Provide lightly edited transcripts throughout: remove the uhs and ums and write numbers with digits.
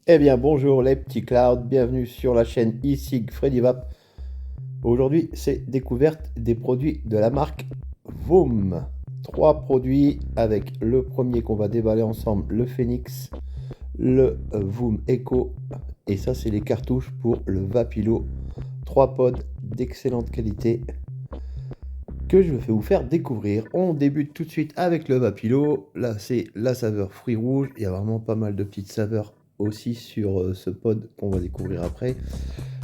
Eh bien bonjour les petits clouds, bienvenue sur la chaîne iSig Freddy Vap. Aujourd'hui c'est découverte des produits de la marque Voom. Trois produits avec le premier qu'on va déballer ensemble, le Phoenix, le Voom Echo et ça c'est les cartouches pour le Vapilo. Trois pods d'excellente qualité que je vais vous faire découvrir. On débute tout de suite avec le Vapilo. Là c'est la saveur fruits rouges, il y a vraiment pas mal de petites saveurs aussi sur ce pod qu'on va découvrir après.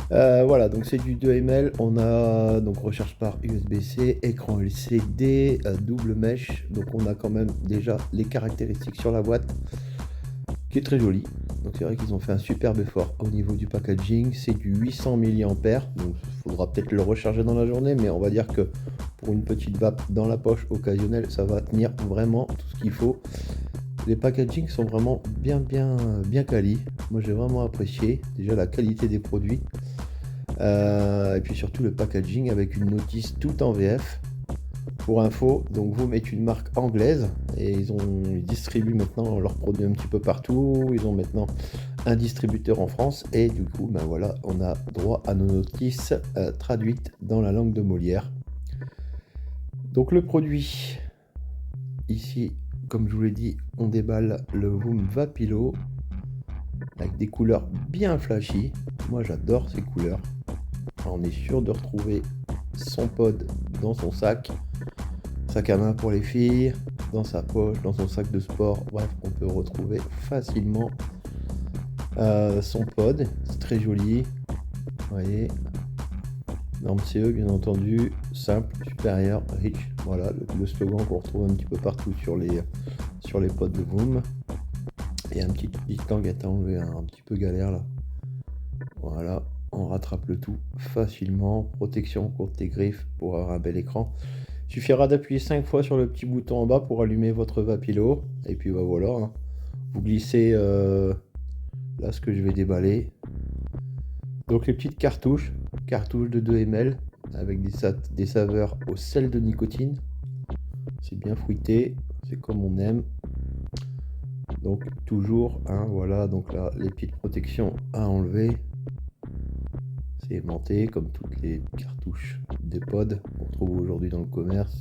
Voilà, donc c'est du 2 ml, on a donc recharge par USB-C, écran LCD, double mèche, donc on a quand même déjà les caractéristiques sur la boîte, qui est très jolie. Donc c'est vrai qu'ils ont fait un superbe effort au niveau du packaging, c'est du 800 mAh, donc il faudra peut-être le recharger dans la journée, mais on va dire que pour une petite vape dans la poche occasionnelle, ça va tenir vraiment tout ce qu'il faut. Les packagings sont vraiment bien quali. Moi j'ai vraiment apprécié déjà la qualité des produits. Et puis surtout le packaging avec une notice tout en VF. Pour info, donc Voom est une marque anglaise et ils distribuent maintenant leurs produits un petit peu partout. Ils ont maintenant un distributeur en France et du coup, ben voilà, on a droit à nos notices traduites dans la langue de Molière. Donc le produit, ici, comme je vous l'ai dit, on déballe le Voom Vapilo avec des couleurs bien flashy. Moi j'adore ces couleurs. On est sûr de retrouver son pod dans son sac à main pour les filles, dans sa poche, dans son sac de sport. Bref, on peut retrouver facilement son pod. C'est très joli. Vous voyez, norme CE bien entendu, simple, supérieur, rich. Voilà le slogan qu'on retrouve un petit peu partout sur les pods de Voom. Et un petit tanguette à enlever, un petit peu galère là. Voilà, on rattrape le tout facilement. Protection contre les griffes pour avoir un bel écran. Il suffira d'appuyer 5 fois sur le petit bouton en bas pour allumer votre Vapilo. Et puis bah voilà, hein. Vous glissez là ce que je vais déballer. Donc les petites cartouches de 2 ml avec des saveurs au sel de nicotine. C'est bien fruité, c'est comme on aime. Donc toujours, hein, voilà, donc là les petites protections à enlever. C'est aimanté comme toutes les cartouches des pods qu'on trouve aujourd'hui dans le commerce.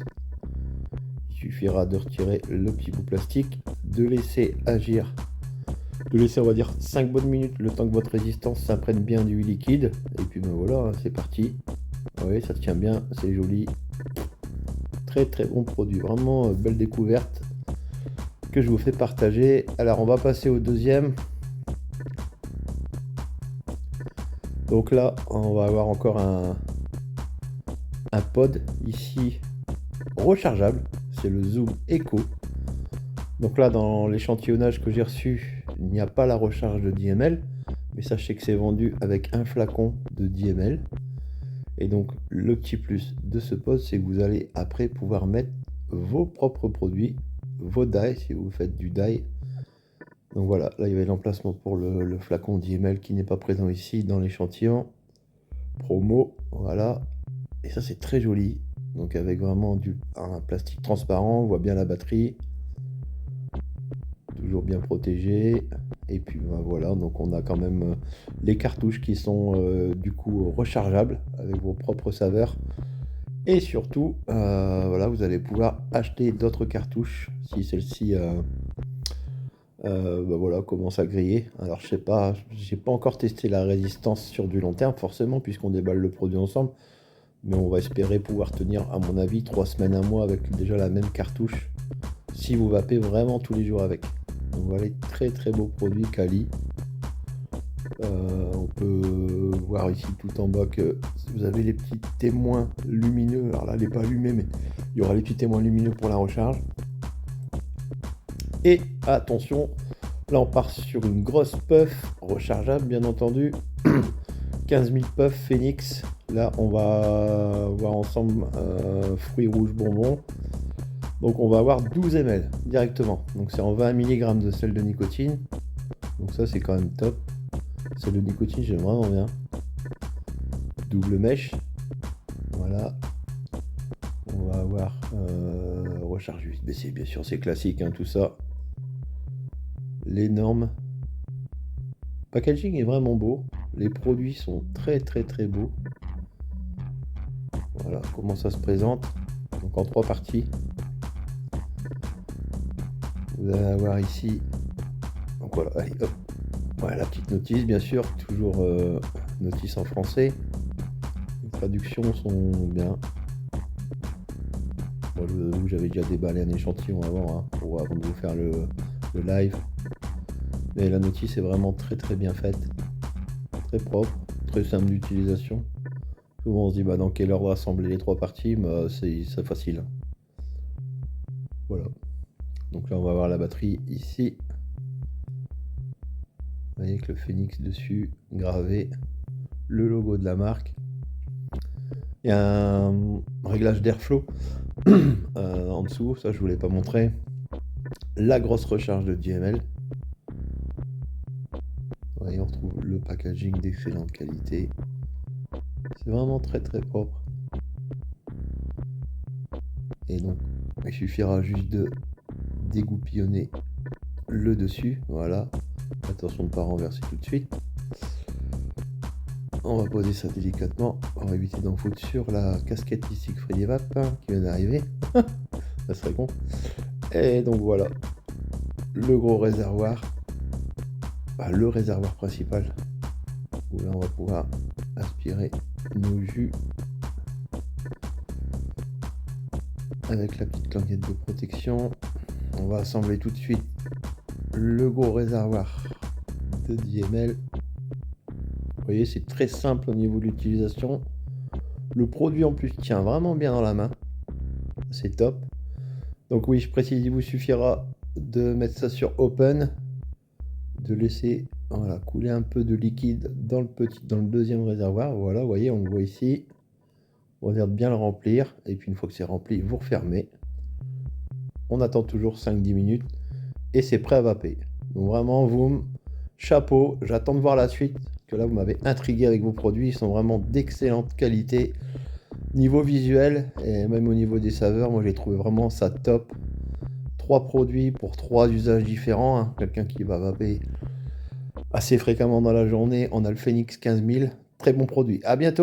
Il suffira de retirer le petit bout plastique, de laisser agir, de laisser on va dire 5 bonnes minutes le temps que votre résistance s'imprègne bien du liquide. Et puis ben voilà, hein, c'est parti. Oui, ça tient bien, c'est joli. Très très bon produit, vraiment belle découverte que je vous fais partager. Alors on va passer au deuxième. Donc là, on va avoir encore un pod ici rechargeable. C'est le Zoom Echo. Donc là, dans l'échantillonnage que j'ai reçu, il n'y a pas la recharge de 10 ml. Mais sachez que c'est vendu avec un flacon de 10 ml. Et donc, le petit plus de ce pod, c'est que vous allez après pouvoir mettre vos propres produits, vos dye, si vous faites du dye. Donc voilà, là il y avait l'emplacement pour le flacon 10 ml qui n'est pas présent ici dans l'échantillon. Promo, voilà. Et ça c'est très joli. Donc avec vraiment un plastique transparent, on voit bien la batterie. Toujours bien protégé. Et puis ben, voilà, donc on a quand même les cartouches qui sont du coup rechargeables avec vos propres saveurs. Et surtout, voilà, vous allez pouvoir acheter d'autres cartouches si celle-ci bah voilà, commence à griller. Alors je sais pas, j'ai pas encore testé la résistance sur du long terme forcément puisqu'on déballe le produit ensemble, mais on va espérer pouvoir tenir à mon avis 3 semaines, un mois avec déjà la même cartouche si vous vapez vraiment tous les jours avec. Donc voilà, très très beau produit quali. On peut voir ici tout en bas que vous avez les petits témoins lumineux. Alors là, elle n'est pas allumée, mais il y aura les petits témoins lumineux pour la recharge. Et attention, là on part sur une grosse puff rechargeable bien entendu. 15 000 puffs Phoenix. Là on va voir ensemble fruits rouges bonbons. Donc on va avoir 12 ml directement. Donc c'est en 20 mg de sel de nicotine. Donc ça c'est quand même top. Sel de nicotine j'aime vraiment bien. Double mèche. Voilà. On va avoir recharge USB-C, bien sûr c'est classique hein, tout ça. Les normes. Packaging est vraiment beau. Les produits sont très beaux. Voilà comment ça se présente. Donc en 3 parties. Vous allez avoir ici. Donc voilà, allez hop. Voilà la petite notice, bien sûr, toujours notice en français. Les traductions sont bien. Moi, je vous avoue, j'avais déjà déballé un échantillon avant, hein, avant de vous faire le live. Mais la notice est vraiment très bien faite. Très propre, très simple d'utilisation. Souvent on se dit dans quel ordre assembler les 3 parties, c'est facile. Voilà. Donc là on va voir la batterie ici. Vous voyez que le phénix dessus, gravé, le logo de la marque. Il y a un réglage d'airflow en dessous, ça je vous l'ai pas montré. La grosse recharge de 10 ml. Vous voyez, on retrouve le packaging d'excellente qualité. C'est vraiment très propre. Et donc, il suffira juste de dégoupillonner le dessus. Voilà. Attention de ne pas renverser tout de suite. On va poser ça délicatement pour éviter d'en foutre sur la casquette ici Freddy Vap qui vient d'arriver. Ça serait con. Et donc voilà. Le gros réservoir. Le réservoir principal. Où là on va pouvoir aspirer nos jus. Avec la petite languette de protection. On va assembler tout de suite le gros réservoir de 10 ml. Vous voyez, c'est très simple au niveau de l'utilisation. Le produit en plus tient vraiment bien dans la main. C'est top. Donc oui, je précise, il vous suffira de mettre ça sur Open, de laisser couler un peu de liquide dans le deuxième réservoir. Voilà, vous voyez, on le voit ici. On regarde bien le remplir. Et puis une fois que c'est rempli, vous refermez. On attend toujours 5-10 minutes. Et c'est prêt à vaper. Donc vraiment, chapeau. J'attends de voir la suite. Que là, vous m'avez intrigué avec vos produits. Ils sont vraiment d'excellente qualité. Niveau visuel et même au niveau des saveurs, moi j'ai trouvé vraiment ça top. 3 produits pour 3 usages différents. Hein. Quelqu'un qui va vaper assez fréquemment dans la journée. On a le Phénix 15000. Très bon produit. À bientôt.